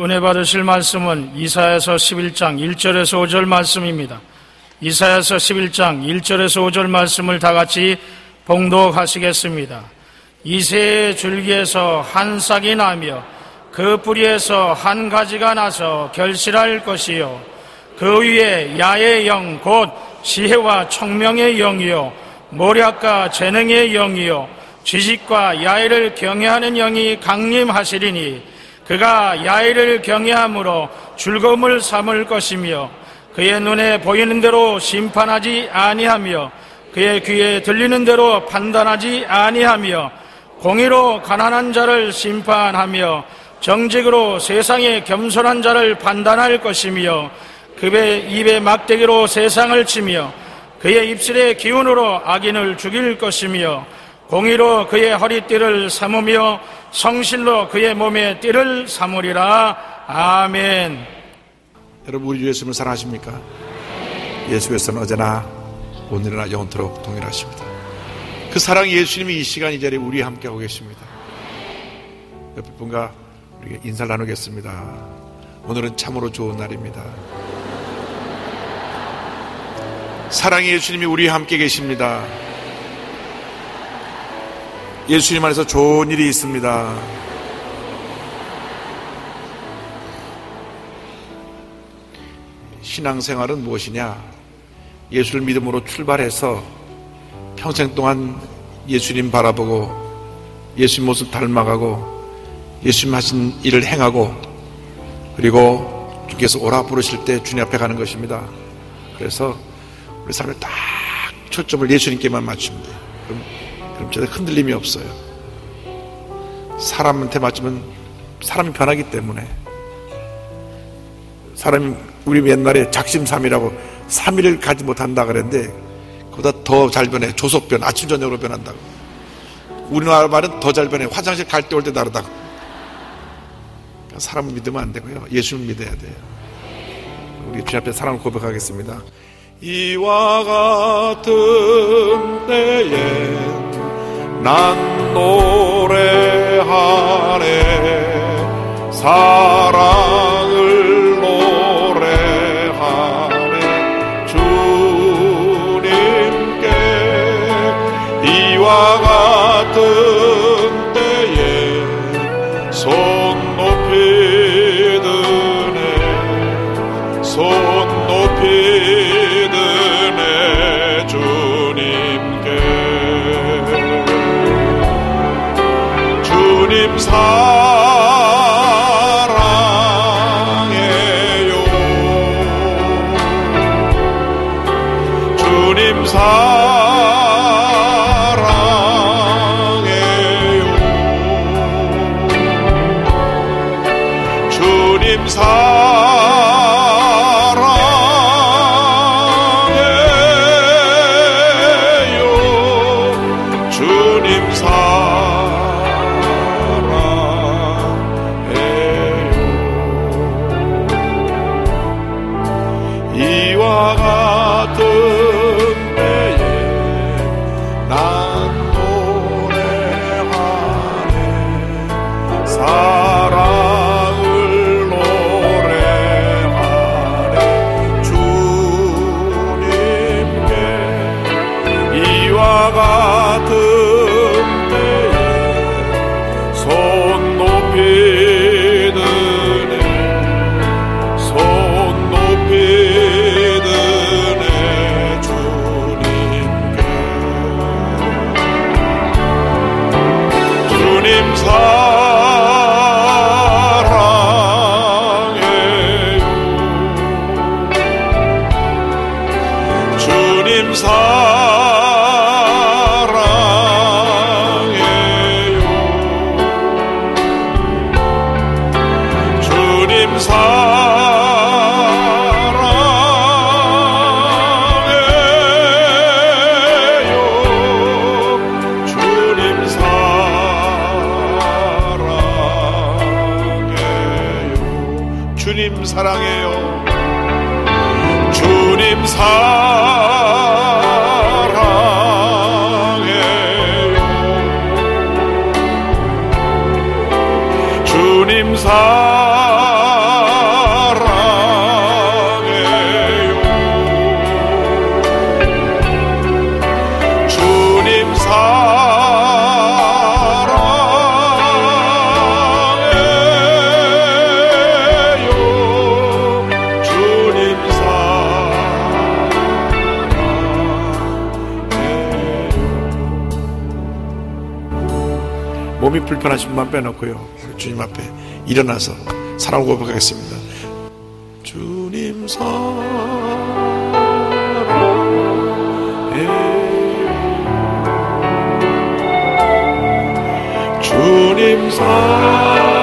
은혜 받으실 말씀은 이사야서 11장 1절에서 5절 말씀입니다. 이사야서 11장 1절에서 5절 말씀을 다 같이 봉독하시겠습니다. 이새의 줄기에서 한 싹이 나며 그 뿌리에서 한 가지가 나서 결실할 것이요 그 위에 야의 영 곧 지혜와 청명의 영이요 모략과 재능의 영이요 지식과 야의를 경외하는 영이 강림하시리니 그가 야의를 경외함으로 즐거움을 삼을 것이며 그의 눈에 보이는 대로 심판하지 아니하며 그의 귀에 들리는 대로 판단하지 아니하며 공의로 가난한 자를 심판하며 정직으로 세상에 겸손한 자를 판단할 것이며 그의 입의 막대기로 세상을 치며 그의 입술의 기운으로 악인을 죽일 것이며 공의로 그의 허리띠를 삼으며 성실로 그의 몸에 띠를 삼으리라. 아멘. 여러분, 우리 주 예수님을 사랑하십니까? 예수께서는 어제나 오늘이나 영원토록 동일하십니다. 그 사랑 예수님이 이 시간 이 자리에 우리와 함께하고 계십니다. 옆에 분과 우리가 인사를 나누겠습니다. 오늘은 참으로 좋은 날입니다. 사랑의 예수님이 우리와 함께 계십니다. 예수님 안에서 좋은 일이 있습니다. 신앙생활은 무엇이냐? 예수를 믿음으로 출발해서 평생 동안 예수님 바라보고 예수님 모습 닮아가고 예수님 하신 일을 행하고 그리고 주께서 오라 부르실 때 주님 앞에 가는 것입니다. 그래서 우리 삶을 딱 초점을 예수님께만 맞추면 돼요. 그럼 저도 흔들림이 없어요. 사람한테 맞으면 사람이 변하기 때문에. 사람이 우리 옛날에 작심삼일하고 3일을 가지 못한다 그랬는데 그보다 더 잘 변해. 조속변, 아침 저녁으로 변한다고. 우리나라 말은 더 잘 변해. 화장실 갈 때 올 때 다르다고. 그러니까 사람을 믿으면 안 되고요, 예수를 믿어야 돼요. 우리 주님 앞에 사랑을 고백하겠습니다. 이와 같은 때에 난 노래하네 사랑을 노래하네 주님께 이와 같은 때에 손 높이 드네 손 높이 주님 사랑해요 주님 사랑해요 주님 사랑해요 주님 이와 같은 때에 난 노래하네 사랑을 노래하네 주님께 이와 같은 때에 손 높이 드네 손 높이 주님 사랑해요 주님 사랑해요 주님 사랑해요 주님 주님 사랑해요 주님 사랑해요 주님 사랑해요 몸이 불편하신 분만 빼놓고요, 우리 주님 앞에 일어나서 사랑 고백하겠습니다. 주님 사랑해, 주님 사랑해,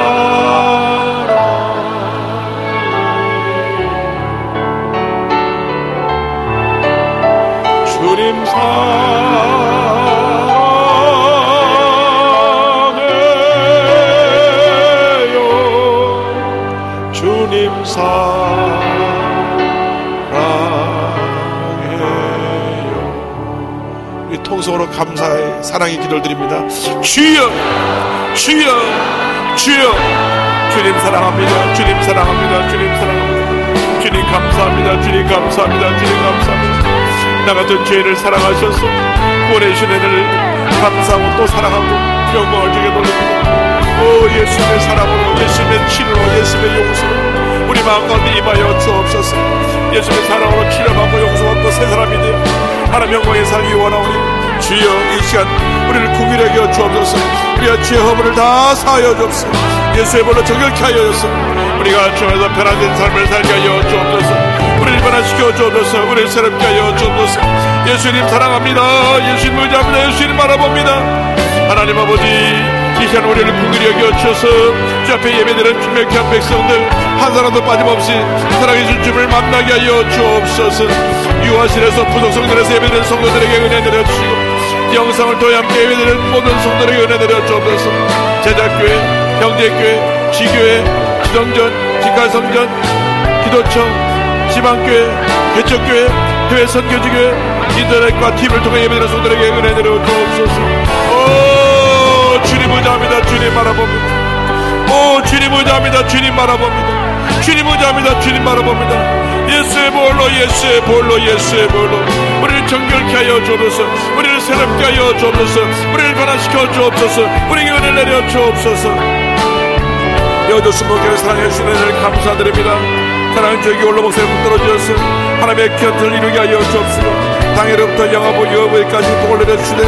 주님 사랑해요, 주님 사랑해요. 우리 통성으로 감사의 사랑의 기도를 드립니다. 주여, 주여, 주여, 주님 사랑합니다, 주님 사랑합니다, 주님 사랑합니다, 주님 감사합니다, 주님 감사합니다, 주님 감사합니다. 나 같은 죄인을 사랑하셔서 구원해 주신 은혜를 감사하고 또 사랑하고 영광을 주게 돌립니다. 오, 예수님의 사랑으로, 예수님의 치료로, 예수님의 용서로 우리 마음 가운데 임하여 주옵소서. 예수님의 사랑으로 치료받고 용서받고 새 사람이 되어 하나님 영광에 살기 원하오니 주여, 이 시간 우리를 긍휼히 여겨 주옵소서. 우리의 죄 허물을 다 사하여 주옵소서. 예수의 벌로 정결케 하여 주옵소서. 우리가 주에서 변화된 삶을 살게 하여 주옵소서. 우리를 변화시켜 주옵소서. 우리를 새롭게 하여 주옵소서. 예수님 사랑합니다. 예수님 의지합니다. 예수님 바라봅니다. 하나님 아버지, 이 시간 우리를 긍휼히 여겨 주셔서 주 앞에 예배드리는 준명케 백성들 한 사람도 빠짐없이 사랑해 준 주님을 만나게 하여 주옵소서. 유아실에서 부속성들에서 예배드리는 성도들에게 은혜 내려주시고 영상을 통해 함께 예배드리는 모든 성도들에게 은혜 내려주옵소서. 제자교회, 형제교회, 지교회, 지성전, 직할성전, 기도청, 지방교회, 개척교회, 교회 선교지교회, 인터넷과 TV를 통해 예배드리는 성도들에게 은혜 내려주옵소서. 오, 주님 의지합니다. 주님 바라봅니다. 오, 주님 의지합니다. 주님 바라봅니다. 주님 의지합니다. 주님 바라봅니다. 예수의 볼로, 예수의 볼로, 예수의 볼로 우리를 정결케 하여 주옵소서. 우리를 새롭게 하여 주옵소서. 우리를 변화시켜 주옵소서. 우리에게 은혜를 내려 주옵소서. 여도 수목교를 사랑해 주시는 은혜를 감사드립니다. 사랑은 저기 올라 목소리 떨어지어서 하나님의 곁을 이루게 하여 주옵소서. 당일부터 영화부 유아부까지 복을 내려주시되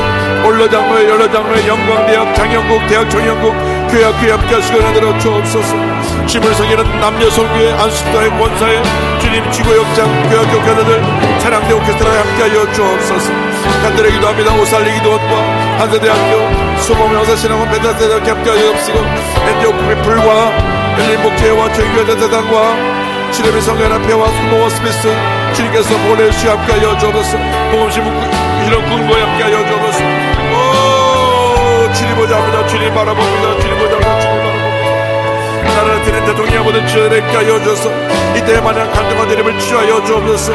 올로장로의 연로장로의 영광대학 장영국 대학 정영국 교회학교에 함께 하시고 은혜 내려 주옵소서. 짐을 섬기는 남녀성교회 안수사의 권사의 주님 지구역장 교회학교 교사들 찬양대 오케스트라에 함께 하여 주옵소서. 간절히 기도합니다. 오살리 기도원과 한세대학교 수봉명사신학원 벤타세대학교 함께 하여 주옵시고 엔디오크의 불과 열린목재와 저희교회 대단과 치료비 성연합회와 수모와 스미스 주님께서 보내주시 함께 하여 주옵소서. 공업시부 이런 군고에 함께 하여 주옵소서. 오, 주님 보자합니다. 주님 바라봅니다. 주님 보자합니다. 주님 바라봅니다. 나라를 드린 대통령이 모든 지연에게 하여 주옵소서. 이때 마냥 갈등과 대립을 치유하여 주옵소서.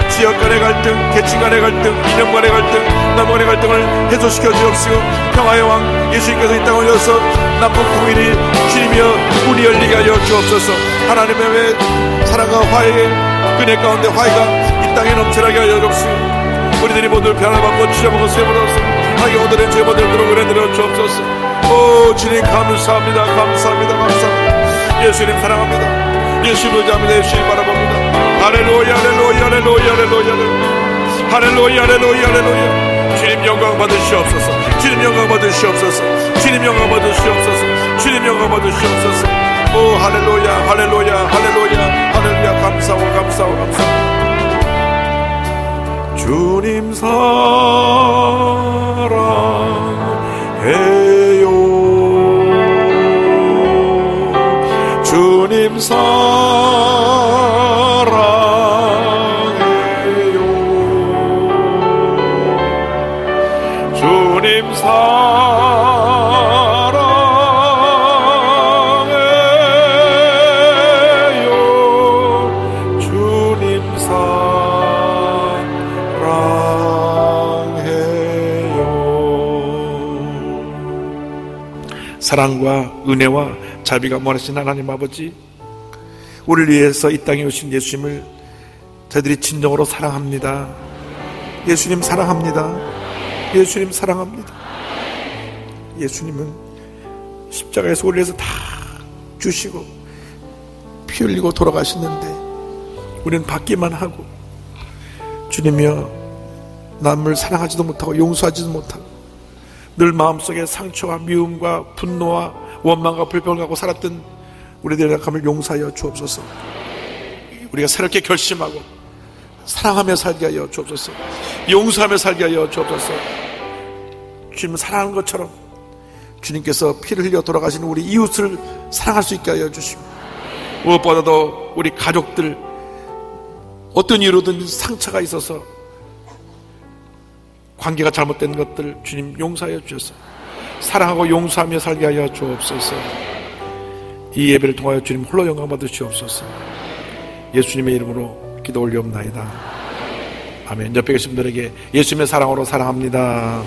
지역 간의 갈등, 계층 간의 갈등, 이념 간의 갈등, 남북 간의 갈등을 해소시켜 주옵시고 평화의 왕 예수님께서 이 땅을 여서 남북 통일이 주님이여 문이 열리게 하여 주옵소서. 하나님의 왜 사랑과 화해의 그네 가운데 화해가 이 땅에 넘쳐나게 하여 주옵시고 우리들이 모두 변화받고 치료받고 세워받아서 하게 오늘의 죄받들도록 은혜 내려 주옵소서. 오, 주님 감사합니다. 감사합니다. 감사합니다. 예수님 사랑합니다. 예수님 의지합니다. 예수님 바라봅니다. 할렐루야, 할렐루야, 할렐루야, 할렐루야, 할렐루야, 할렐루야, 할렐루야. 주님 영광 받으시옵소서. 주님 영광 받으시옵소서. 주님 영광 받으시옵소서. 주님 영광 받으시옵소서. 오, 할렐루야, 할렐루야, 할렐루야, 할렐루야. 감사하고 감사하고 감사하고. 주님 사랑해요. 주님 사랑해요. 주님 사랑해요. 주님 사랑해요. 사랑과 은혜와 자비가 많으신 하나님 아버지, 우리를 위해서 이 땅에 오신 예수님을 저희들이 진정으로 사랑합니다. 예수님 사랑합니다. 예수님 사랑합니다. 예수님은 십자가에서 우리에서 다 주시고 피 흘리고 돌아가셨는데 우리는 받기만 하고 주님이여 남을 사랑하지도 못하고 용서하지도 못하고 늘 마음속에 상처와 미움과 분노와 원망과 불평을 갖고 살았던 우리들의 연약함을 용서하여 주옵소서. 우리가 새롭게 결심하고 사랑하며 살게 하여 주옵소서. 용서하며 살게 하여 주옵소서. 주님을 사랑하는 것처럼 주님께서 피를 흘려 돌아가신 우리 이웃을 사랑할 수 있게 하여 주시고, 무엇보다도 우리 가족들 어떤 이유로든 상처가 있어서 관계가 잘못된 것들 주님 용서하여 주셔서 사랑하고 용서하며 살게 하여 주옵소서. 이 예배를 통하여 주님 홀로 영광 받으시옵소서. 예수님의 이름으로 기도 올리옵나이다. 아멘. 옆에 계신 분들에게 예수님의 사랑으로 사랑합니다.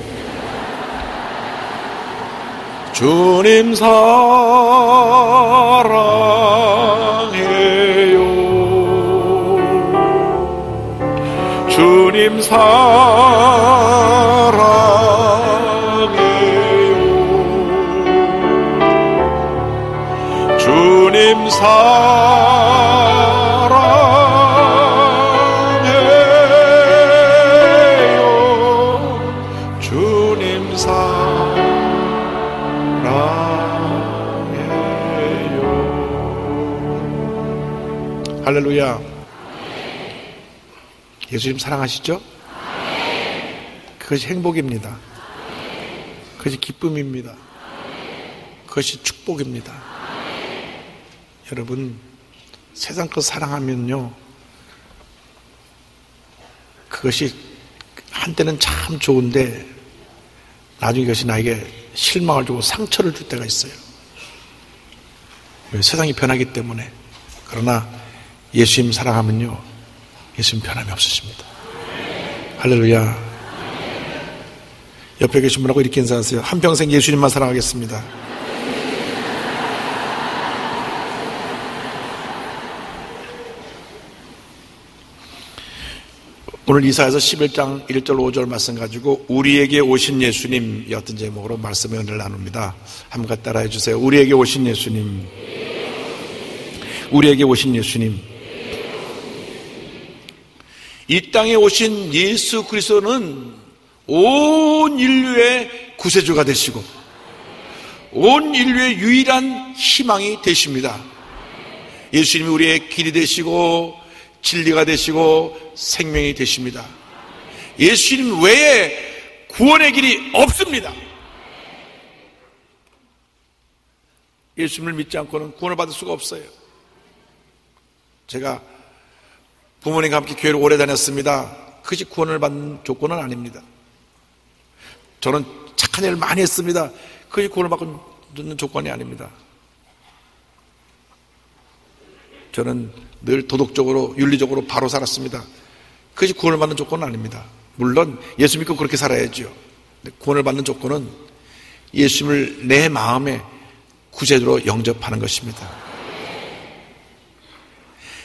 주님 사랑해요. 주님 사랑해요. 주님 사랑해요. 주님 사랑해요. 할렐루야. 예수님 사랑하시죠? 그것이 행복입니다. 그것이 기쁨입니다. 그것이 축복입니다. 여러분, 세상 것 사랑하면요, 그것이 한때는 참 좋은데 나중에 그것이 나에게 실망을 주고 상처를 줄 때가 있어요. 왜? 세상이 변하기 때문에. 그러나 예수님 사랑하면요, 예수님 변함이 없으십니다. 할렐루야. 옆에 계신 분하고 이렇게 인사하세요. 한평생 예수님만 사랑하겠습니다. 오늘 이사야서 11장 1절 5절 말씀 가지고 우리에게 오신 예수님 어떤 제목으로 말씀의 은혜를 나눕니다. 한번 같이 따라해 주세요. 우리에게 오신 예수님. 우리에게 오신 예수님. 이 땅에 오신 예수 그리스도는 온 인류의 구세주가 되시고 온 인류의 유일한 희망이 되십니다. 예수님이 우리의 길이 되시고 진리가 되시고 생명이 되십니다. 예수님 외에 구원의 길이 없습니다. 예수님을 믿지 않고는 구원을 받을 수가 없어요. 제가 부모님과 함께 교회를 오래 다녔습니다. 그것이 구원을 받는 조건은 아닙니다. 저는 착한 일을 많이 했습니다. 그것이 구원을 받는 조건이 아닙니다. 저는 늘 도덕적으로 윤리적으로 바로 살았습니다. 그것이 구원을 받는 조건은 아닙니다. 물론 예수 믿고 그렇게 살아야죠. 구원을 받는 조건은 예수님을 내 마음에 구세주로 영접하는 것입니다.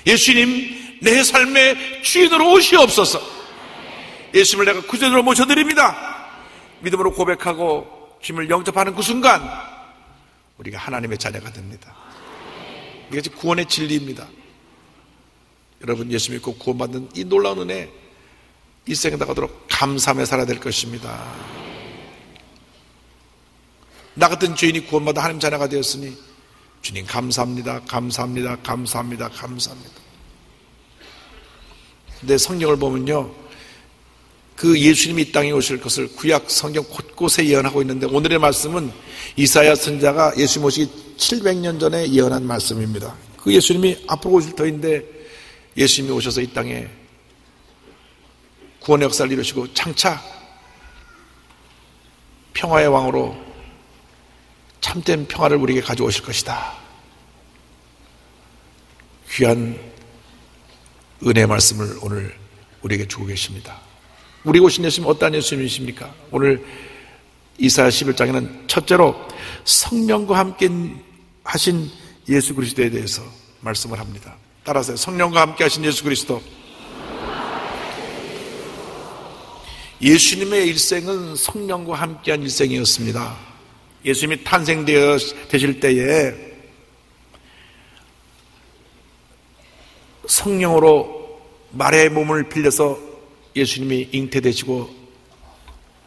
예수님 내 삶의 주인으로 오시옵소서. 예수님을 내가 구세주로 모셔드립니다. 믿음으로 고백하고 주님을 영접하는 그 순간 우리가 하나님의 자녀가 됩니다. 이것이 구원의 진리입니다. 여러분, 예수 믿고 구원받는 이 놀라운 은혜 이 생에 다가도록 감사하며 살아야 될 것입니다. 나 같은 죄인이 구원받아 하나님 자녀가 되었으니 주님 감사합니다. 감사합니다. 감사합니다. 감사합니다. 근데 성경을 보면요, 그 예수님이 이 땅에 오실 것을 구약 성경 곳곳에 예언하고 있는데 오늘의 말씀은 이사야 선지자가 예수님 오시기 700년 전에 예언한 말씀입니다. 그 예수님이 앞으로 오실 터인데 예수님이 오셔서 이 땅에 구원의 역사를 이루시고 장차 평화의 왕으로 참된 평화를 우리에게 가져오실 것이다. 귀한 은혜의 말씀을 오늘 우리에게 주고 계십니다. 우리가 오신 예수님 어떠한 예수님이십니까? 오늘 이사야 11장에는 첫째로 성령과 함께 하신 예수 그리스도에 대해서 말씀을 합니다. 따라서 성령과 함께 하신 예수 그리스도. 예수님의 일생은 성령과 함께한 일생이었습니다. 예수님이 탄생되실 때에 성령으로 마리아의 몸을 빌려서 예수님이 잉태되시고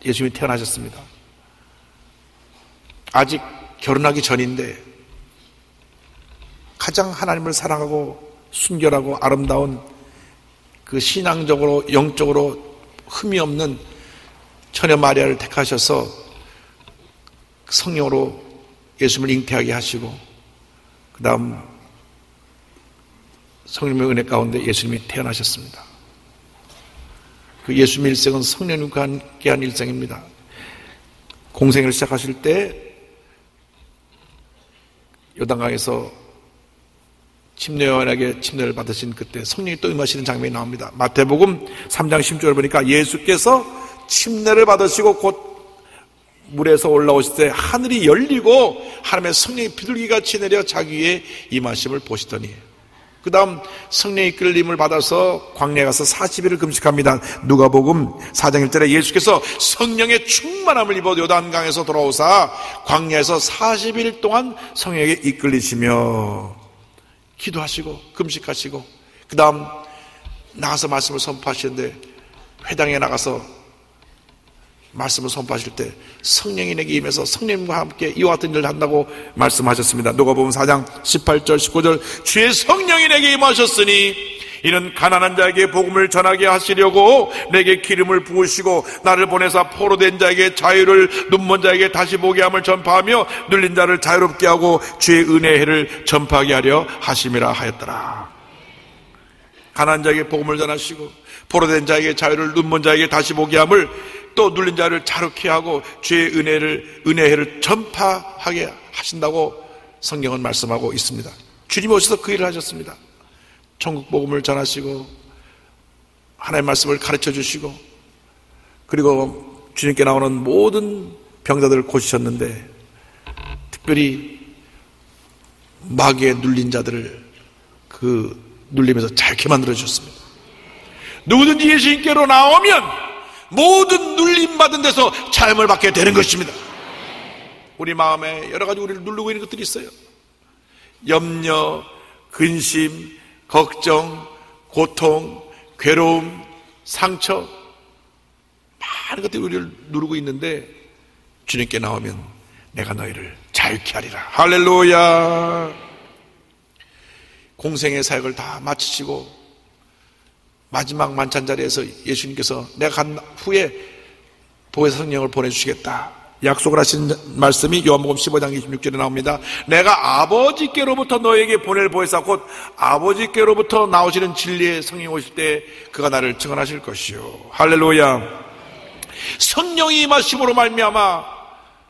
예수님이 태어나셨습니다. 아직 결혼하기 전인데 가장 하나님을 사랑하고 순결하고 아름다운 그 신앙적으로 영적으로 흠이 없는 처녀 마리아를 택하셔서 성령으로 예수님을 잉태하게 하시고 그 다음 성령의 은혜 가운데 예수님이 태어나셨습니다. 그 예수님의 일생은 성령님과 함께한 일생입니다. 공생을 시작하실 때 요단강에서 침례 요한에게 침례를 받으신 그때 성령이 또 임하시는 장면이 나옵니다. 마태복음 3장 10절을 보니까 예수께서 침례를 받으시고 곧 물에서 올라오실 때 하늘이 열리고 하나님의 성령이 비둘기같이 내려 자기 위에 임하심을 보시더니 그 다음 성령의 이끌림을 받아서 광야에 가서 40일을 금식합니다. 누가복음 4장 1절에 예수께서 성령의 충만함을 입어 요단강에서 돌아오사 광야에서 40일 동안 성령에게 이끌리시며 기도하시고 금식하시고 그 다음 나가서 말씀을 선포하시는데 회당에 나가서 말씀을 선포하실 때 성령이 내게 임해서 성령님과 함께 이와 같은 일을 한다고 말씀하셨습니다. 누가복음 4장 18절 19절 주의 성령이 내게 임하셨으니 이는 가난한 자에게 복음을 전하게 하시려고 내게 기름을 부으시고 나를 보내사 포로된 자에게 자유를 눈먼 자에게 다시 보게 함을 전파하며 눌린 자를 자유롭게 하고 주의 은혜의 해를 전파하게 하려 하심이라 하였더라. 가난한 자에게 복음을 전하시고 포로된 자에게 자유를 눈먼 자에게 다시 보게 함을 또 눌린 자를 자유케 하고 주의 은혜를 전파하게 하신다고 성경은 말씀하고 있습니다. 주님이 오셔서 그 일을 하셨습니다. 천국 복음을 전하시고 하나님의 말씀을 가르쳐 주시고 그리고 주님께 나오는 모든 병자들을 고치셨는데 특별히 마귀에 눌린 자들을 그 눌림에서 자유케 만들어 주셨습니다. 누구든지 예수님께로 나오면 모든 눌림받은 데서 자유를 받게 되는 것입니다. 우리 마음에 여러 가지 우리를 누르고 있는 것들이 있어요. 염려, 근심, 걱정, 고통, 괴로움, 상처 많은 것들이 우리를 누르고 있는데 주님께 나오면 내가 너희를 자유케 하리라. 할렐루야. 공생의 사역을 다 마치시고 마지막 만찬 자리에서 예수님께서 내가 간 후에 보혜사 성령을 보내주시겠다 약속을 하신 말씀이 요한복음 15장 26절에 나옵니다. 내가 아버지께로부터 너에게 보낼 보혜사 곧 아버지께로부터 나오시는 진리의 성령이 오실 때 그가 나를 증언하실 것이요. 할렐루야. 성령이 임하심으로 말미암아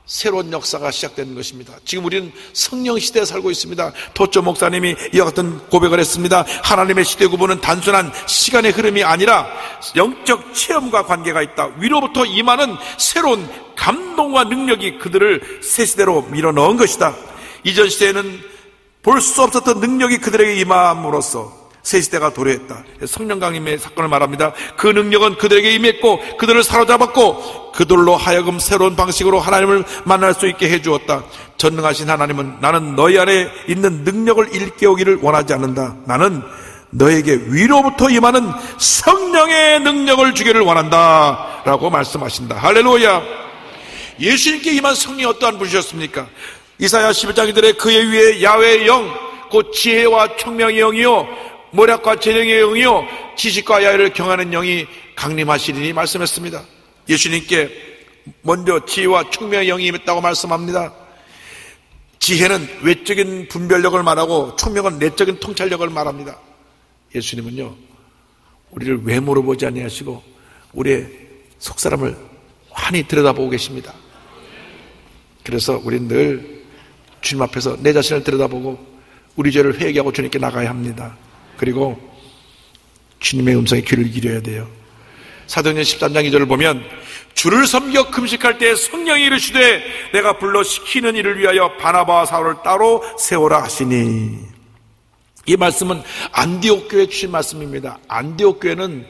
새로운 역사가 시작되는 것입니다. 지금 우리는 성령 시대에 살고 있습니다. 토조 목사님이 이와 같은 고백을 했습니다. 하나님의 시대 구분은 단순한 시간의 흐름이 아니라 영적 체험과 관계가 있다. 위로부터 임하는 새로운 감동과 능력이 그들을 새 시대로 밀어넣은 것이다. 이전 시대에는 볼 수 없었던 능력이 그들에게 임함으로써 새 시대가 도래했다. 성령 강림의 사건을 말합니다. 그 능력은 그들에게 임했고 그들을 사로잡았고 그들로 하여금 새로운 방식으로 하나님을 만날 수 있게 해주었다. 전능하신 하나님은 나는 너희 안에 있는 능력을 일깨우기를 원하지 않는다. 나는 너에게 위로부터 임하는 성령의 능력을 주기를 원한다 라고 말씀하신다. 할렐루야. 예수님께 임한 성령이 어떠한 분이셨습니까? 이사야 11장 2절에 그의 위에 야훼의 영 곧 지혜와 총명의 영이요 모략과 재령의 영이요 지식과 야훼를 경하는 영이 강림하시리니 말씀했습니다. 예수님께 먼저 지혜와 총명의 영이 임했다고 말씀합니다. 지혜는 외적인 분별력을 말하고 총명은 내적인 통찰력을 말합니다. 예수님은요 우리를 외모로 보지 아니하시고 우리의 속사람을 환히 들여다보고 계십니다. 그래서 우리는 늘 주님 앞에서 내 자신을 들여다보고 우리 죄를 회개하고 주님께 나가야 합니다. 그리고 주님의 음성에 귀를 기울여야 돼요. 사도행전 13장 2절을 보면 주를 섬겨 금식할 때 성령이 이르시되 내가 불러 시키는 일을 위하여 바나바와 사울을 따로 세우라 하시니, 이 말씀은 안디옥 교회에 주신 말씀입니다. 안디옥 교회는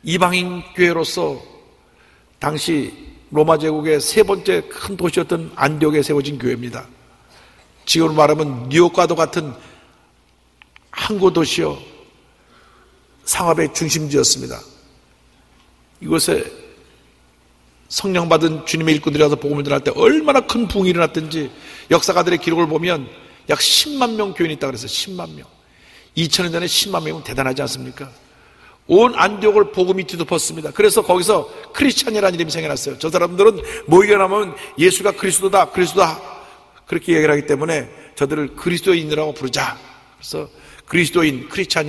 이방인 교회로서 당시 로마 제국의 세 번째 큰 도시였던 안디옥에 세워진 교회입니다. 지금으로 말하면 뉴욕과도 같은 항구 도시요 상업의 중심지였습니다. 이곳에 성령 받은 주님의 일꾼들이 와서 복음을 전할 때 얼마나 큰 부흥이 일어났든지 역사가들의 기록을 보면 약 10만 명 교인이 있다고 그랬어요. 10만 명. 2000년 전에 10만 명이면 대단하지 않습니까? 온 안디옥을 복음이 뒤덮었습니다. 그래서 거기서 크리스찬이라는 이름이 생겨났어요. 저 사람들은 모이게 나면 예수가 그리스도다, 그리스도다 그렇게 얘기를 하기 때문에 저들을 그리스도인이라고 부르자. 그래서 그리스도인, 크리스찬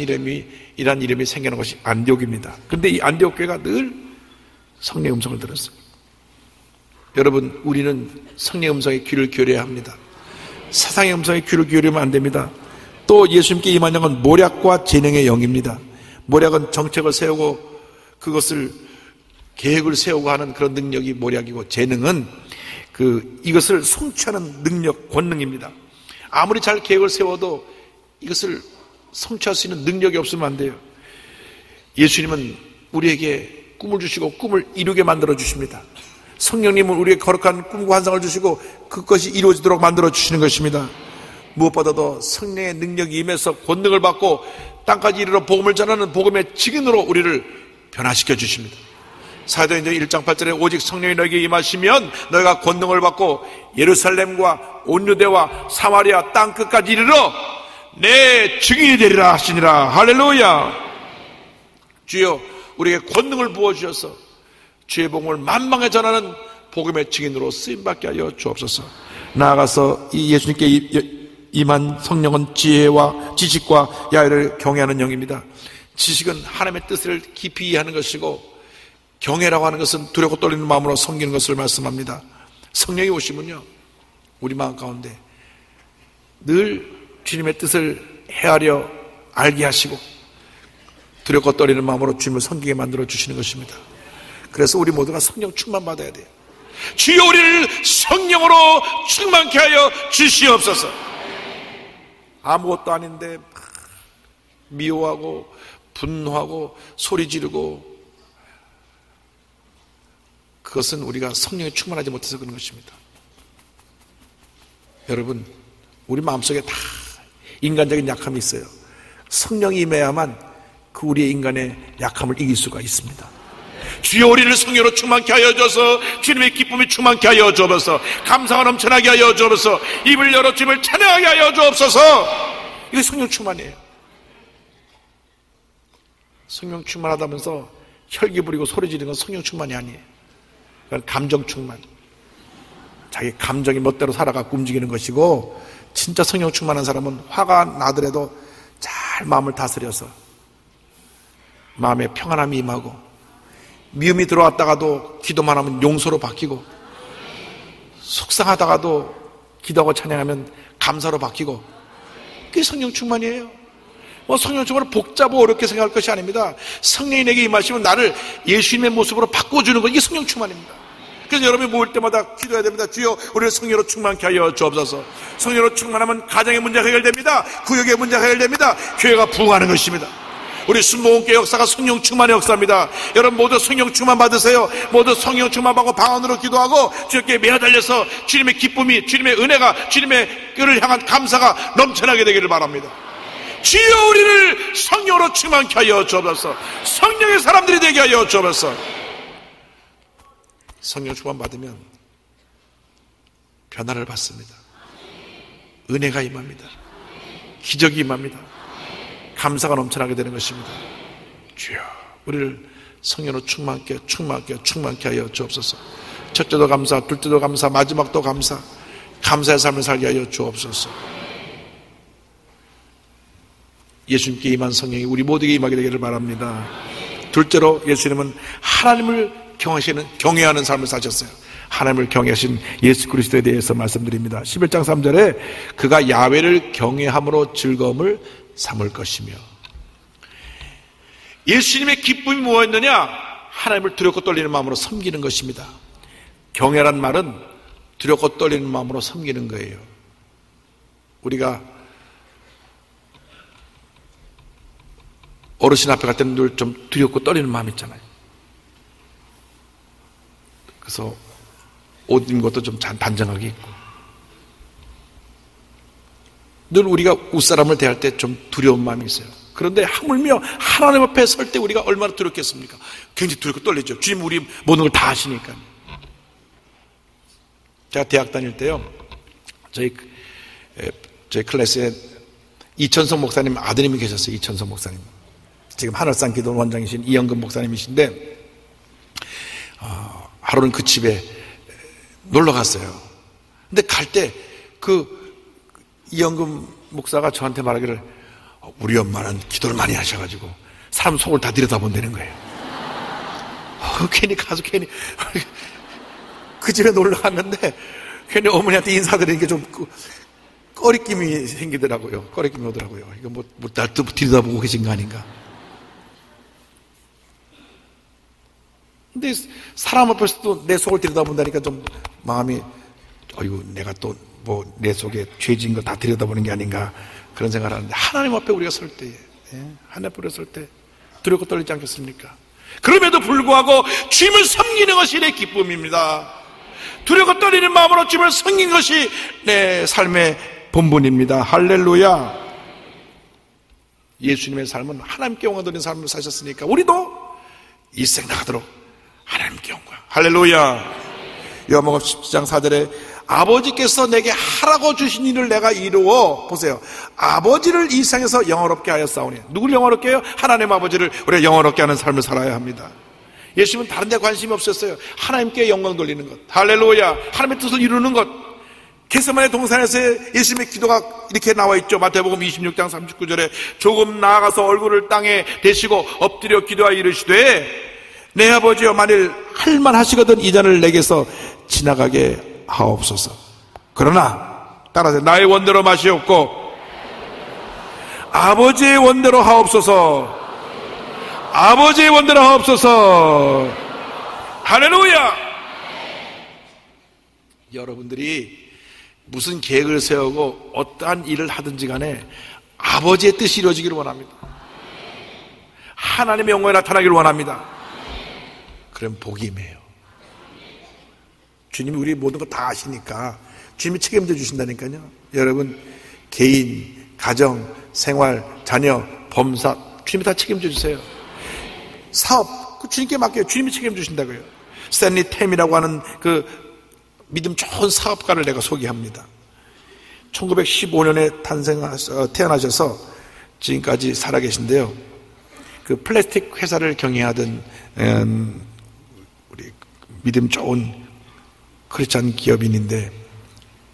이란 이름이 생겨난 것이 안디옥입니다. 그런데 이 안디옥 교회가 늘 성령의 음성을 들었어요. 여러분, 우리는 성령의 음성에 귀를 기울여야 합니다. 세상의 음성에 귀를 기울이면 안 됩니다. 또 예수님께 임한 영은 모략과 재능의 영입니다. 모략은 정책을 세우고 그것을 계획을 세우고 하는 그런 능력이 모략이고, 재능은 이것을 성취하는 능력, 권능입니다. 아무리 잘 계획을 세워도 이것을 성취할 수 있는 능력이 없으면 안 돼요. 예수님은 우리에게 꿈을 주시고 꿈을 이루게 만들어 주십니다. 성령님은 우리에게 거룩한 꿈과 환상을 주시고 그것이 이루어지도록 만들어 주시는 것입니다. 무엇보다도 성령의 능력이 임해서 권능을 받고 땅까지 이르러 복음을 전하는 복음의 증인으로 우리를 변화시켜 주십니다. 사도행전 1장 8절에 오직 성령이 너에게 임하시면 너희가 권능을 받고 예루살렘과 온 유대와 사마리아 땅 끝까지 이르러 내 증인이 되리라 하시니라. 할렐루야. 주여, 우리에게 권능을 부어주셔서 주의 복음을 만방에 전하는 복음의 증인으로 쓰임받게 하여 주옵소서. 나아가서 이 예수님께 임한 성령은 지혜와 지식과 야유를 경외하는 영입니다. 지식은 하나님의 뜻을 깊이 이해하는 것이고, 경외라고 하는 것은 두렵고 떨리는 마음으로 섬기는 것을 말씀합니다. 성령이 오시면요, 우리 마음 가운데 늘 주님의 뜻을 헤아려 알게 하시고 두렵고 떨리는 마음으로 주님을 섬기게 만들어 주시는 것입니다. 그래서 우리 모두가 성령 충만 받아야 돼요. 주여, 우리를 성령으로 충만케 하여 주시옵소서. 아무것도 아닌데 미워하고 분노하고 소리 지르고, 그것은 우리가 성령에 충만하지 못해서 그런 것입니다. 여러분, 우리 마음속에 다 인간적인 약함이 있어요. 성령이 임해야만 그 우리의 인간의 약함을 이길 수가 있습니다. 주여, 우리를 성령으로 충만케 하여 주어서 주님의 기쁨이 충만케 하여 주옵소서. 감사가 넘쳐나게 하여 주옵소서. 입을 열어 주님을 찬양하게 하여 주옵소서. 이게 성령 충만이에요. 성령 충만하다면서 혈기 부리고 소리 지르는 건 성령 충만이 아니에요. 그건 감정 충만, 자기 감정이 멋대로 살아가고 움직이는 것이고, 진짜 성령 충만한 사람은 화가 나더라도 잘 마음을 다스려서 마음에 평안함이 임하고, 미움이 들어왔다가도 기도만 하면 용서로 바뀌고, 속상하다가도 기도하고 찬양하면 감사로 바뀌고, 그게 성령 충만이에요. 성령 충만을 복잡하고 어렵게 생각할 것이 아닙니다. 성령이 내게 임하시면 나를 예수님의 모습으로 바꿔주는 것, 이게 성령 충만입니다. 그래서 여러분이 모일 때마다 기도해야 됩니다. 주여, 우리를 성령으로 충만케 하여 주옵소서. 성령으로 충만하면 가정의 문제가 해결됩니다. 구역의 문제가 해결됩니다. 교회가 부흥하는 것입니다. 우리 순복음교회 역사가 성령 충만의 역사입니다. 여러분 모두 성령 충만 받으세요. 모두 성령 충만 받고 방언으로 기도하고 주님께 매달려서 주님의 기쁨이, 주님의 은혜가, 주님의 를 향한 감사가 넘쳐나게 되기를 바랍니다. 주여, 우리를 성령으로 충만케 하여 주옵소서. 성령의 사람들이 되게 하여 주옵소서. 성령 충만 받으면 변화를 받습니다. 은혜가 임합니다. 기적이 임합니다. 감사가 넘쳐나게 되는 것입니다. 주여, 우리를 성령으로 충만케 하여 주옵소서. 첫째도 감사, 둘째도 감사, 마지막도 감사, 감사의 삶을 살게 하여 주옵소서. 예수님께 임한 성령이 우리 모두에게 임하게 되기를 바랍니다. 둘째로, 예수님은 하나님을 경외하는 삶을 사셨어요. 하나님을 경외하신 예수 그리스도에 대해서 말씀드립니다. 11장 3절에 그가 야훼를 경외함으로 즐거움을 삼을 것이며, 예수님의 기쁨이 무엇이었느냐? 하나님을 두렵고 떨리는 마음으로 섬기는 것입니다. 경외란 말은 두렵고 떨리는 마음으로 섬기는 거예요. 우리가 어르신 앞에 갈 때는 늘 좀 두렵고 떨리는 마음이 있잖아요. 그래서 옷 입는 것도 좀 단정하게 입고, 늘 우리가 웃사람을 대할 때 좀 두려운 마음이 있어요. 그런데 하물며 하나님 앞에 설 때 우리가 얼마나 두렵겠습니까? 굉장히 두렵고 떨리죠. 주님 우리 모든 걸 다 아시니까. 제가 대학 다닐 때요, 저희 클래스에 이천성 목사님 아드님이 계셨어요. 이천성 목사님. 지금 하늘산 기도원 원장이신 이영근 목사님이신데, 하루는 그 집에 놀러 갔어요. 근데 갈 때 이영근 목사가 저한테 말하기를, 우리 엄마는 기도를 많이 하셔가지고 사람 속을 다 들여다본다는 거예요. 괜히 가서 괜히 그 집에 놀러 갔는데 괜히 어머니한테 인사드리는 게 좀 꺼리낌이 생기더라고요. 꺼리낌이 오더라고요. 이거 날 또 들여다보고 계신 거 아닌가. 근데 사람 앞에서도 내 속을 들여다본다니까 좀 마음이, 내가 또 내 속에 죄진 거 다 들여다보는 게 아닌가, 그런 생각을 하는데, 하나님 앞에 우리가 설 때, 하나님 앞에 설 때 두렵고 떨리지 않겠습니까? 그럼에도 불구하고 주님을 섬기는 것이 내 기쁨입니다. 두렵고 떨리는 마음으로 주님을 섬기는 것이 내 삶의 본분입니다. 할렐루야. 예수님의 삶은 하나님께 영광 돌리는 삶을 사셨으니까 우리도 이 생 나가도록 하나님께 영광. 할렐루야. 요한복음 17장 4절에 아버지께서 내게 하라고 주신 일을 내가 이루어, 보세요, 아버지를 이 세상에서 영화롭게 하였사오니. 누굴 영화롭게 해요? 하나님 아버지를 우리가 영화롭게 하는 삶을 살아야 합니다. 예수님은 다른 데 관심이 없었어요. 하나님께 영광 돌리는 것, 할렐루야, 하나님의 뜻을 이루는 것. 겟세마네 동산에서의 예수님의 기도가 이렇게 나와 있죠. 마태복음 26장 39절에 조금 나아가서 얼굴을 땅에 대시고 엎드려 기도하여 이르시되, 내 아버지여, 만일 할만하시거든 이 잔을 내게서 지나가게 하옵소서. 그러나 따라서 나의 원대로 마시옵고 아버지의 원대로 하옵소서. 아버지의 원대로 하옵소서. 할렐루야. 여러분들이 무슨 계획을 세우고 어떠한 일을 하든지 간에 아버지의 뜻이 이루어지기를 원합니다. 하나님의 영광이 나타나기를 원합니다. 그럼 복이 임해요. 주님이 우리 모든 거 다 아시니까 주님이 책임져 주신다니까요. 여러분, 개인, 가정, 생활, 자녀, 범사, 주님이 다 책임져 주세요. 사업, 주님께 맡겨요. 주님이 책임져 주신다고요. 스탠리 템이라고 하는 그 믿음 좋은 사업가를 내가 소개합니다. 1915년에 태어나셔서 지금까지 살아계신데요. 그 플라스틱 회사를 경영하던 우리 믿음 좋은 크리스찬 기업인인데,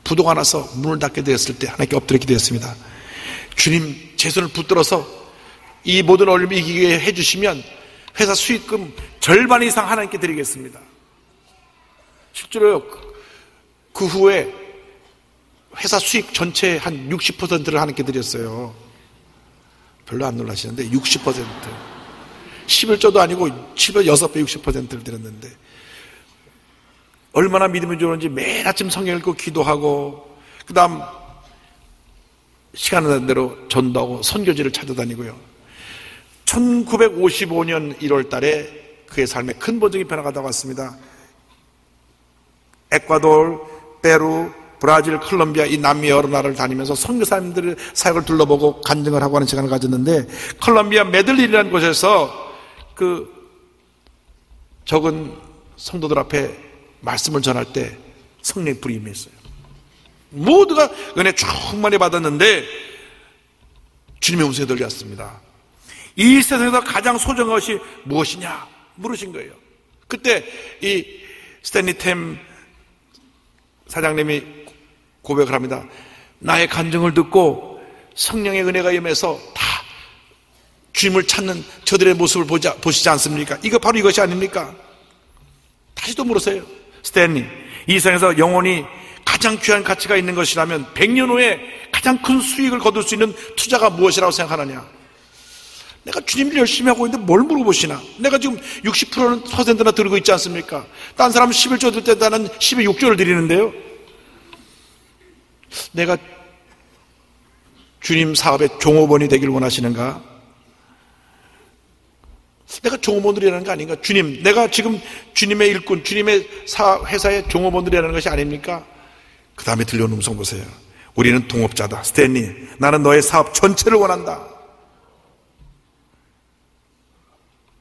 부도가 나서 문을 닫게 되었을 때 하나님께 엎드려 기도했습니다. 주님, 제 손을 붙들어서 이 모든 어려움을 이기게 해주시면 회사 수익금 절반 이상 하나님께 드리겠습니다. 실제로 그 후에 회사 수익 전체 한 60%를 하나님께 드렸어요. 별로 안 놀라시는데 60%. 11조도 아니고 6배 60%를 드렸는데, 얼마나 믿음이 좋은지 매일 아침 성경 읽고 기도하고, 그 다음 시간 나는 대로 전도하고 선교지를 찾아다니고요. 1955년 1월 달에 그의 삶에 큰 본적인 변화가 나왔습니다. 에콰도르, 페루, 브라질, 콜롬비아, 이 남미 여러 나라를 다니면서 선교사님들의 사역을 둘러보고 간증을 하고 하는 시간을 가졌는데, 콜롬비아 메들린이라는 곳에서 그 적은 성도들 앞에 말씀을 전할 때 성령의 불이 임했어요. 모두가 은혜 충만히 받았는데 주님의 음성이 들렸습니다. 이 세상에서 가장 소중한 것이 무엇이냐 물으신 거예요. 그때 이 스탠리 템 사장님이 고백을 합니다. 나의 간증을 듣고 성령의 은혜가 임해서 다 주님을 찾는 저들의 모습을 보시지 않습니까? 이거 바로 이것이 아닙니까? 다시 또 물으세요. 스탠리, 이 세상에서 영혼이 가장 귀한 가치가 있는 것이라면 100년 후에 가장 큰 수익을 거둘 수 있는 투자가 무엇이라고 생각하느냐? 내가 주님을 열심히 하고 있는데 뭘 물어보시나? 내가 지금 60%나 들고 있지 않습니까? 딴 사람은 11조 들 때 나는 12,6조를 드리는데요. 내가 주님 사업의 종업원이 되길 원하시는가? 내가 종업원들이라는 거 아닌가? 주님, 내가 지금 주님의 일꾼, 주님의 회사의 종업원들이라는 것이 아닙니까? 그 다음에 들려온 음성 보세요. 우리는 동업자다. 스탠리, 나는 너의 사업 전체를 원한다.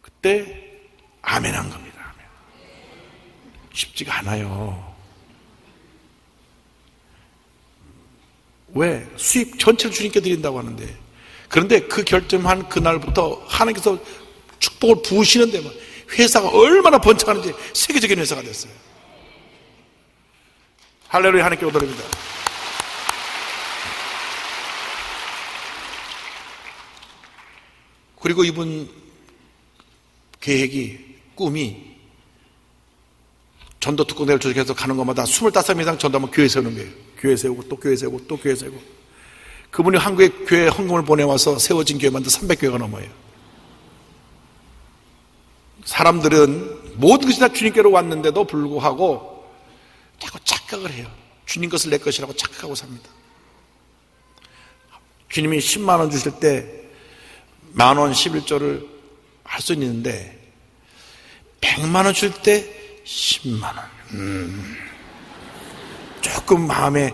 그때 아멘 한 겁니다. 아멘. 쉽지가 않아요. 왜? 수입 전체를 주님께 드린다고 하는데, 그런데 그 결정한 그날부터 하나님께서 축복을 부으시는데 회사가 얼마나 번창하는지 세계적인 회사가 됐어요. 할렐루야, 하나님께 오더랍니다. 그리고 이분 계획이, 꿈이 전도 특공대를 조직해서 가는 것마다 25명 이상 전도하면 교회 세우는 거예요. 교회 세우고 또 교회 세우고 또 교회 세우고. 그분이 한국에 교회 헌금을 보내와서 세워진 교회만 300교회가 넘어요. 사람들은 모든 것이 다 주님께로 왔는데도 불구하고 자꾸 착각을 해요. 주님 것을 내 것이라고 착각하고 삽니다. 주님이 10만 원 주실 때 10,000원 11조를 할 수 있는데 100만 원 줄 때 10만 원. 조금 마음에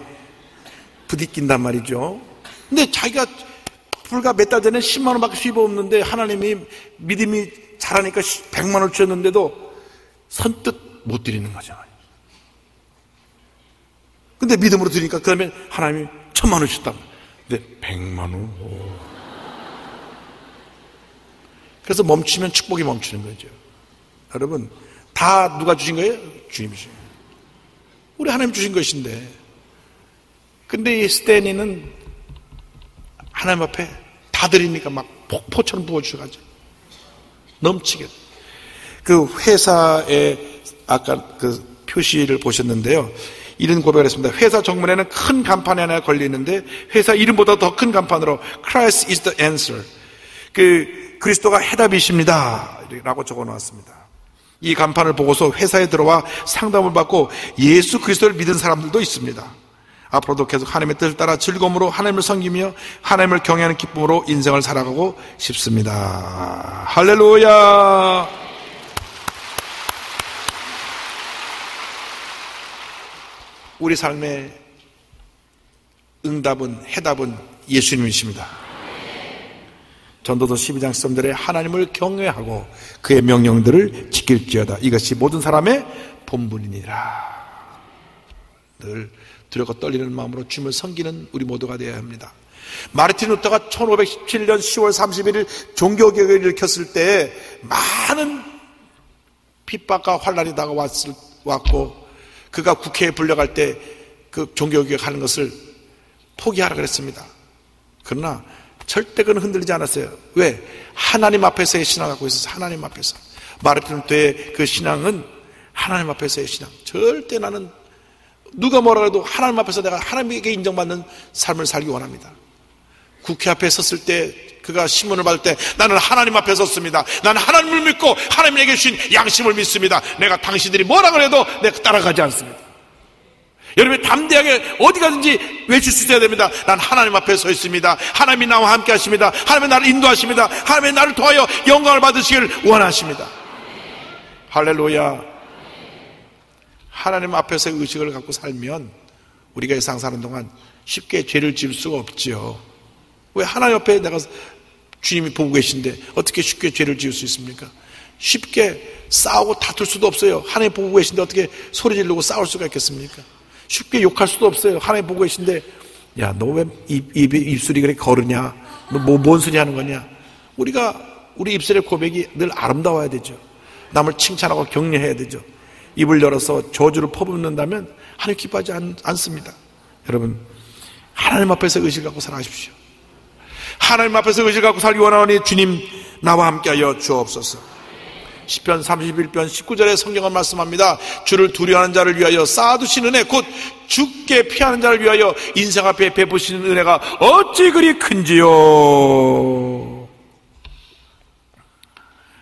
부딪힌단 말이죠. 근데 자기가 불과 몇 달 전에 10만 원밖에 수입 없는데 하나님이 믿음이 잘하니까 100만 원 주셨는데도 선뜻 못 드리는 거죠. 근데 믿음으로 드리니까 그다음에 하나님이 1,000만 원 주셨다. 근데 100만 원. 그래서 멈추면 축복이 멈추는 거죠. 여러분, 다 누가 주신 거예요? 주님이 주신 거예요. 우리 하나님 주신 것인데. 근데 이 스탠리는 하나님 앞에 다 드리니까 막 폭포처럼 부어주셔가지고 넘치게. 그 회사에 아까 그 표시를 보셨는데요. 이런 고백을 했습니다. 회사 정문에는 큰 간판이 하나 걸려있는데 회사 이름보다 더 큰 간판으로 Christ is the answer. 그리스도가 해답이십니다 라고 적어놓았습니다. 이 간판을 보고서 회사에 들어와 상담을 받고 예수 그리스도를 믿은 사람들도 있습니다. 앞으로도 계속 하나님의 뜻을 따라 즐거움으로 하나님을 섬기며 하나님을 경외하는 기쁨으로 인생을 살아가고 싶습니다. 할렐루야. 우리 삶의 응답은, 해답은 예수님이십니다. 전도서 12장 13절에 하나님을 경외하고 그의 명령들을 지킬지어다. 이것이 모든 사람의 본분이니라. 늘 두렵고 떨리는 마음으로 주님을 섬기는 우리 모두가 되어야 합니다. 마르틴 루터가 1517년 10월 31일 종교개혁을 일으켰을 때 많은 핍박과 환란이 다가왔고 그가 국회에 불려갈 때 그 종교개혁 하는 것을 포기하라 그랬습니다. 그러나 절대 그는 흔들리지 않았어요. 왜? 하나님 앞에서의 신앙을 갖고 있어서. 하나님 앞에서. 마르틴 루터의 그 신앙은 하나님 앞에서의 신앙. 절대 나는 누가 뭐라 해도 하나님 앞에서 내가 하나님에게 인정받는 삶을 살기 원합니다. 국회 앞에 섰을 때 그가 신문을 받을 때 나는 하나님 앞에 섰습니다. 나는 하나님을 믿고 하나님에게 주신 양심을 믿습니다. 내가 당신들이 뭐라 그래도 내가 따라가지 않습니다. 여러분이 담대하게 어디 가든지 외칠 수 있어야 됩니다. 난 하나님 앞에 서 있습니다. 하나님이 나와 함께 하십니다. 하나님이 나를 인도하십니다. 하나님이 나를 통하여 영광을 받으시길 원하십니다. 할렐루야. 하나님 앞에서의 의식을 갖고 살면 우리가 이 세상 사는 동안 쉽게 죄를 지을 수가 없지요. 왜? 하나님 앞에 내가 주님이 보고 계신데 어떻게 쉽게 죄를 지을 수 있습니까? 쉽게 싸우고 다툴 수도 없어요. 하나님 보고 계신데 어떻게 소리 지르고 싸울 수가 있겠습니까? 쉽게 욕할 수도 없어요. 하나님 보고 계신데 야, 너 왜 입술이 그렇게 거르냐? 너 뭔 소리 하는 거냐? 우리 입술의 고백이 늘 아름다워야 되죠. 남을 칭찬하고 격려해야 되죠. 입을 열어서 저주를 퍼붓는다면 하나님 기뻐하지 않습니다. 여러분, 하나님 앞에서 의식을 갖고 살아가십시오. 하나님 앞에서 의식을 갖고 살기 원하오니 주님 나와 함께하여 주옵소서. 시편 31편 19절에 성경은 말씀합니다. 주를 두려워하는 자를 위하여 쌓아두신 은혜, 곧 주께 피하는 자를 위하여 인생 앞에 베푸시는 은혜가 어찌 그리 큰지요.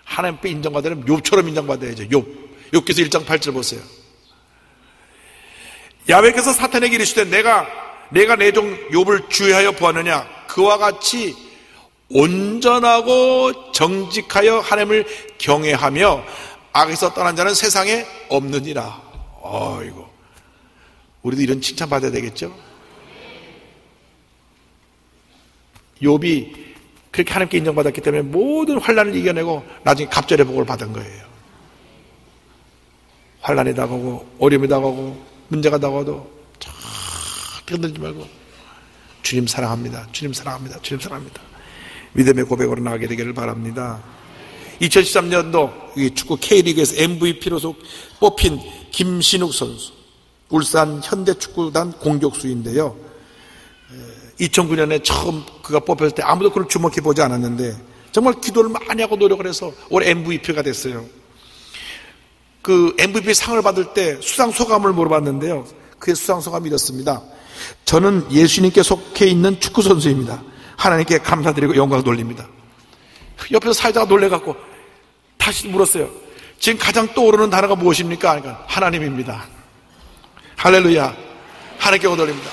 하나님 앞에 인정받으려면 욥처럼 인정받아야죠. 욥기서 1장 8절 보세요. 야훼께서 사탄에게 이르시되 내가 내 종 욥을 주의하여 보았느냐? 그와 같이 온전하고 정직하여 하나님을 경외하며 악에서 떠난 자는 세상에 없느니라. 이거 우리도 이런 칭찬 받아야 되겠죠? 욥이 그렇게 하나님께 인정받았기 때문에 모든 환난을 이겨내고 나중에 갑절의 복을 받은 거예요. 환난이 다가오고 어려움이 다가오고 문제가 다가와도 절대 흔들지 말고 주님 사랑합니다. 주님 사랑합니다. 주님 사랑합니다. 믿음의 고백으로 나가게 되기를 바랍니다. 2013년도 축구 K리그에서 MVP로 뽑힌 김신욱 선수, 울산 현대축구단 공격수인데요. 2009년에 처음 그가 뽑혔을 때 아무도 그를 주목해보지 않았는데 정말 기도를 많이 하고 노력을 해서 올해 MVP가 됐어요. 그 MVP 상을 받을 때 수상 소감을 물어봤는데요. 그의 수상 소감이 이렇습니다. 저는 예수님께 속해 있는 축구 선수입니다. 하나님께 감사드리고 영광 돌립니다. 옆에서 사회자가 놀래갖고 다시 물었어요. 지금 가장 떠오르는 단어가 무엇입니까? 그러니까 하나님입니다. 할렐루야. 하나님께 영광 돌립니다.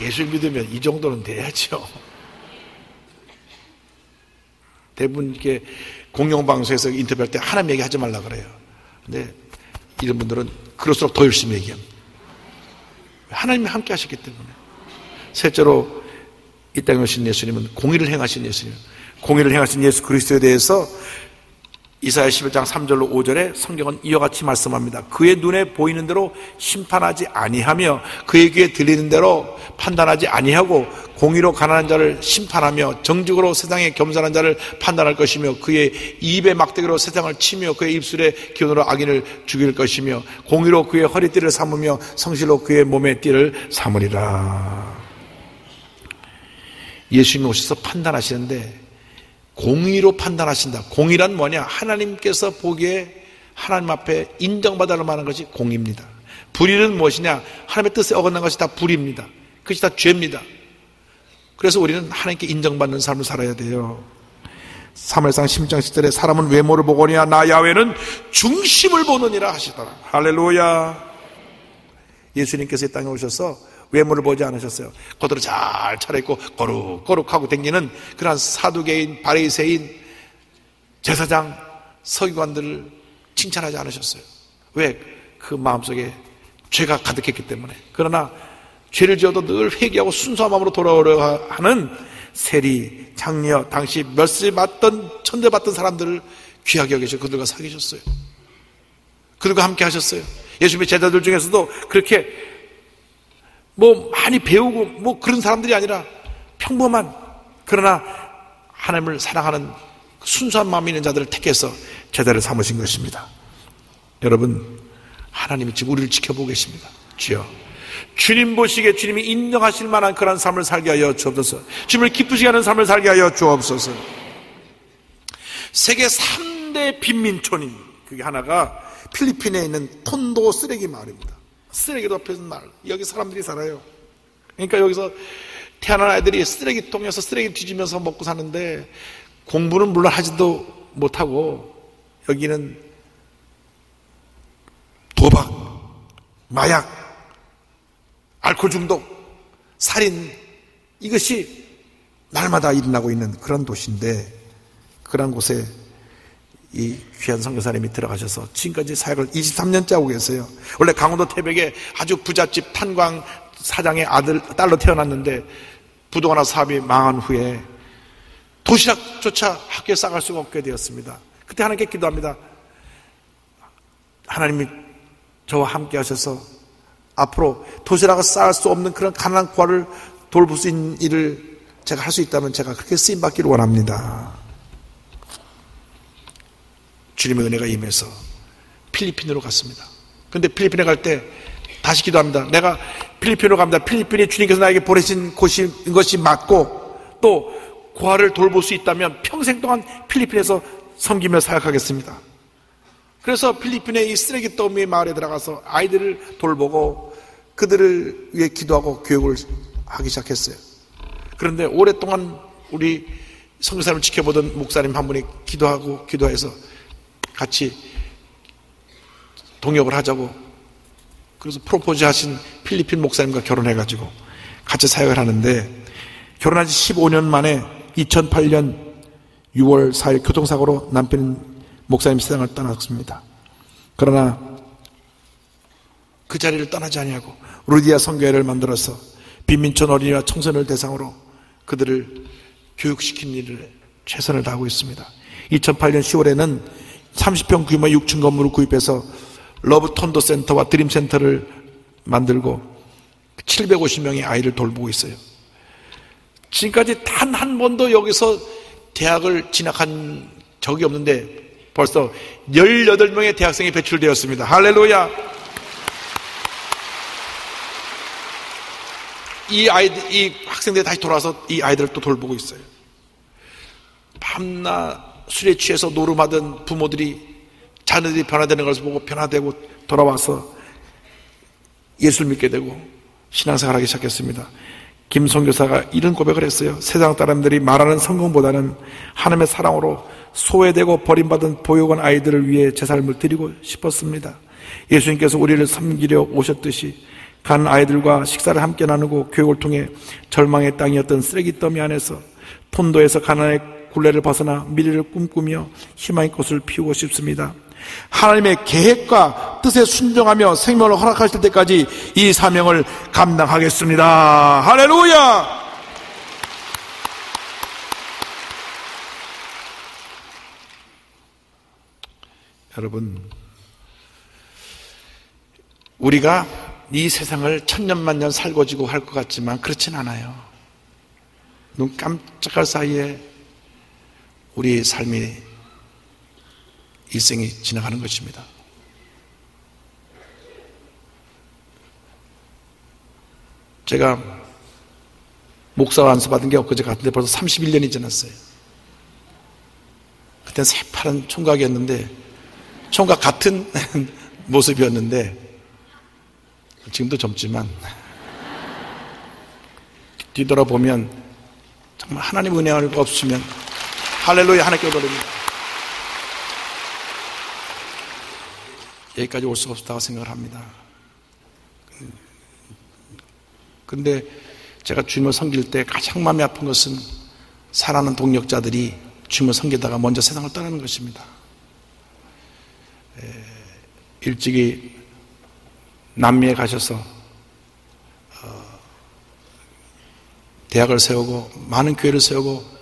예수 믿으면 이 정도는 돼야죠. 대부분 이렇게 공영방송에서 인터뷰할 때 하나님 얘기하지 말라 그래요. 근데 이런 분들은 그럴수록 더 열심히 얘기합니다. 하나님이 함께 하셨기 때문에. 셋째로 이 땅에 오신 예수님은 공의를 행하신 예수님, 공의를 행하신 예수 그리스도에 대해서 이사야 11장 3절로 5절에 성경은 이와 같이 말씀합니다. 그의 눈에 보이는 대로 심판하지 아니하며 그의 귀에 들리는 대로 판단하지 아니하고 공의로 가난한 자를 심판하며 정직으로 세상에 겸손한 자를 판단할 것이며 그의 입의 막대기로 세상을 치며 그의 입술의 기운으로 악인을 죽일 것이며 공의로 그의 허리띠를 삼으며 성실로 그의 몸의 띠를 삼으리라. 예수님이 오셔서 판단하시는데 공의로 판단하신다. 공의란 뭐냐? 하나님께서 보기에 하나님 앞에 인정받을 만한 것이 공의입니다. 불의는 무엇이냐? 하나님의 뜻에 어긋난 것이 다 불의입니다. 그것이 다 죄입니다. 그래서 우리는 하나님께 인정받는 삶을 살아야 돼요. 사무엘상 16장 10절에 사람은 외모를 보거니와 나 야훼는 중심을 보느니라 하시더라. 할렐루야. 예수님께서 이 땅에 오셔서 외모를 보지 않으셨어요. 겉으로 잘 차려입고 거룩하고 댕기는 그러한 사두개인, 바리새인, 제사장, 서기관들을 칭찬하지 않으셨어요. 왜? 그 마음속에 죄가 가득했기 때문에. 그러나 죄를 지어도 늘 회개하고 순수한 마음으로 돌아오려 하는 세리, 장녀, 당시 멸세 받던, 천대 받던 사람들을 귀하게 여기셔 그들과 사귀셨어요. 그들과 함께 하셨어요. 예수님의 제자들 중에서도 그렇게 많이 배우고 그런 사람들이 아니라 평범한, 그러나 하나님을 사랑하는 순수한 마음이 있는 자들을 택해서 제자를 삼으신 것입니다. 여러분, 하나님이 지금 우리를 지켜보고 계십니다. 주여, 주님 보시기에 주님이 인정하실 만한 그런 삶을 살게 하여 주옵소서. 주님을 기쁘시게 하는 삶을 살게 하여 주옵소서. 세계 3대 빈민촌이, 그게 하나가 필리핀에 있는 톤도 쓰레기 마을입니다. 쓰레기로 덮여진 마을. 여기 사람들이 살아요. 그러니까 여기서 태어난 아이들이 쓰레기통에서 쓰레기 뒤지면서 먹고 사는데 공부는 물론 하지도 못하고 여기는 도박, 마약, 알코올 중독, 살인, 이것이 날마다 일어나고 있는 그런 도시인데 그런 곳에 이 귀한 선교사님이 들어가셔서 지금까지 사역을 23년째 하고 계세요. 원래 강원도 태백에 아주 부잣집 탄광 사장의 딸로 태어났는데 부동산 사업이 망한 후에 도시락조차 학교에 싸갈 수가 없게 되었습니다. 그때 하나님께 기도합니다. 하나님이 저와 함께 하셔서 앞으로 도시락을 쌓을 수 없는 그런 가난한 고아를 돌볼 수 있는 일을 제가 할 수 있다면 제가 그렇게 쓰임받기를 원합니다. 주님의 은혜가 임해서 필리핀으로 갔습니다. 그런데 필리핀에 갈 때 다시 기도합니다. 내가 필리핀으로 갑니다. 필리핀이 주님께서 나에게 보내신 곳인 것이 맞고 또 고아를 돌볼 수 있다면 평생 동안 필리핀에서 섬기며 사역하겠습니다. 그래서 필리핀의 이 쓰레기 더미 마을에 들어가서 아이들을 돌보고 그들을 위해 기도하고 교육을 하기 시작했어요. 그런데 오랫동안 우리 선교사님을 지켜보던 목사님 한 분이 기도해서 같이 동역을 하자고, 그래서 프로포즈 하신 필리핀 목사님과 결혼해가지고 같이 사역을 하는데 결혼한 지 15년 만에 2008년 6월 4일 교통사고로 남편 목사님 세상을 떠났습니다. 그러나 그 자리를 떠나지 아니하고 루디아 선교회를 만들어서 빈민촌 어린이와 청소년을 대상으로 그들을 교육시키는 일을 최선을 다하고 있습니다. 2008년 10월에는 30평 규모의 6층 건물을 구입해서 러브 톤도 센터와 드림 센터를 만들고 750명의 아이를 돌보고 있어요. 지금까지 단 한 번도 여기서 대학을 진학한 적이 없는데 벌써 18명의 대학생이 배출되었습니다. 할렐루야! 이 학생들이 다시 돌아와서 이 아이들을 또 돌보고 있어요. 밤낮 술에 취해서 노름하던 부모들이 자녀들이 변화되는 것을 보고 변화되고 돌아와서 예수를 믿게 되고 신앙생활하기 시작했습니다. 김성교사가 이런 고백을 했어요. 세상 사람들이 말하는 성공보다는 하나님의 사랑으로 소외되고 버림받은 보육원 아이들을 위해 제 삶을 드리고 싶었습니다. 예수님께서 우리를 섬기려 오셨듯이 간 아이들과 식사를 함께 나누고 교육을 통해 절망의 땅이었던 쓰레기 더미 안에서 폰도에서 가난의 굴레를 벗어나 미래를 꿈꾸며 희망의 꽃을 피우고 싶습니다. 하나님의 계획과 뜻에 순종하며 생명을 허락하실 때까지 이 사명을 감당하겠습니다. 할렐루야! 여러분, 우리가 이 세상을 천년만년 살고 지고 할 것 같지만 그렇진 않아요. 눈 깜짝할 사이에 우리의 삶이 일생이 지나가는 것입니다. 제가 목사 안수 받은 게 엊그제 같은데 벌써 31년이 지났어요. 그때는 새파란 총각이었는데 총각 같은 모습이었는데 지금도 젊지만 뒤돌아보면 정말 하나님 은혜가 없으면 할렐루야 하나님께 돌립니다. 여기까지 올 수가 없다고 생각을 합니다. 근데 제가 주님을 섬길 때 가장 마음이 아픈 것은 사랑하는 동력자들이 주님을 섬기다가 먼저 세상을 떠나는 것입니다. 일찍이 남미에 가셔서 대학을 세우고 많은 교회를 세우고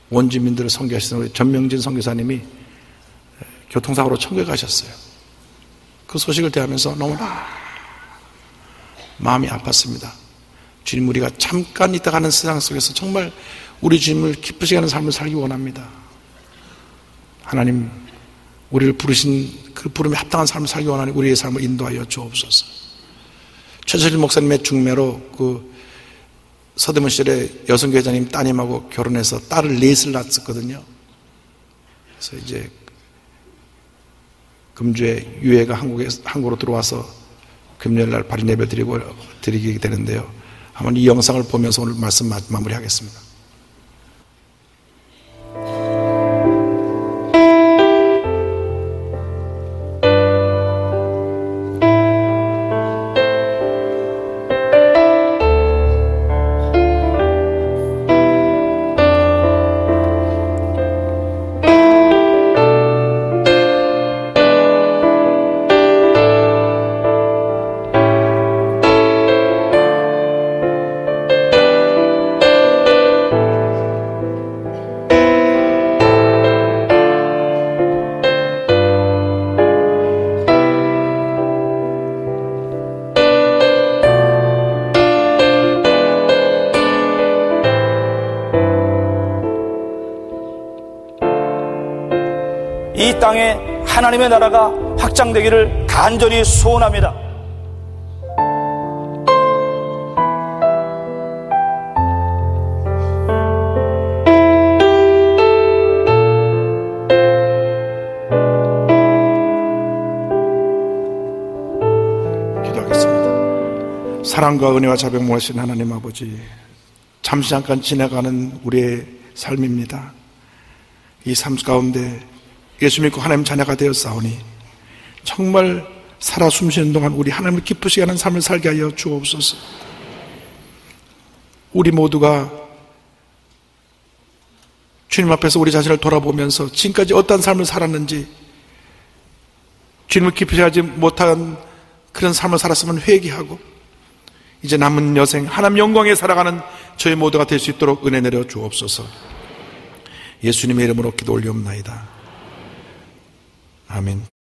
원주민들을 섬기하시는 우리 전명진 선교사님이 교통사고로 천국에 가셨어요. 그 소식을 대하면서 너무나 마음이 아팠습니다. 주님, 우리가 잠깐 있다 가는 세상 속에서 정말 우리 주님을 기쁘시게 하는 삶을 살기 원합니다. 하나님, 우리를 부르신 그 부름에 합당한 삶을 살기 원하니 우리의 삶을 인도하여 주옵소서. 최철일 목사님의 중매로 그 서대문 시절에 여성교회장님 따님하고 결혼해서 딸을 넷을 낳았거든요. 그래서 이제 금주에 유해가 한국으로 들어와서 금요일날 발인 예배 드리게 되는데요. 한번 이 영상을 보면서 오늘 말씀 마무리하겠습니다. 이 땅에 하나님의 나라가 확장되기를 간절히 소원합니다. 기도하겠습니다. 사랑과 은혜와 자비가 모아신 하나님 아버지, 잠시 잠깐 지나가는 우리의 삶입니다. 이 삶 가운데 예수 믿고 하나님 자녀가 되었사오니 정말 살아 숨쉬는 동안 우리 하나님을 기쁘시게 하는 삶을 살게 하여 주옵소서. 우리 모두가 주님 앞에서 우리 자신을 돌아보면서 지금까지 어떤 삶을 살았는지, 주님을 기쁘시게 하지 못한 그런 삶을 살았으면 회개하고 이제 남은 여생 하나님 영광에 살아가는 저희 모두가 될 수 있도록 은혜 내려 주옵소서. 예수님의 이름으로 기도 올리옵나이다. 아멘.